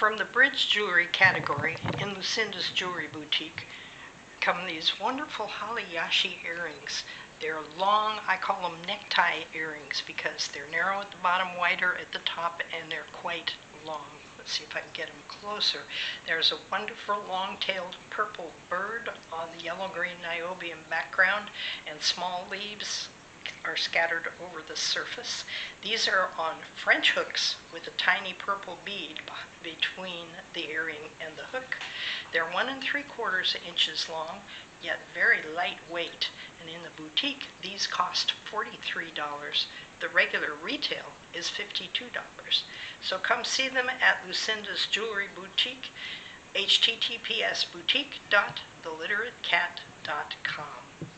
From the bridge jewelry category in Lucinda's Jewelry Boutique come these wonderful Holly Yashi earrings. They're long, I call them necktie earrings because they're narrow at the bottom, wider at the top, and they're quite long. Let's see if I can get them closer. There's a wonderful long-tailed purple bird on the yellow-green niobium background, and small leaves are scattered over the surface. These are on French hooks with a tiny purple bead between the earring and the hook. They're 1 3/4 inches long, yet very lightweight, and in the boutique these cost $43. The regular retail is $52. So come see them at Lucinda's Jewelry Boutique, https://boutique.theliteratecat.com.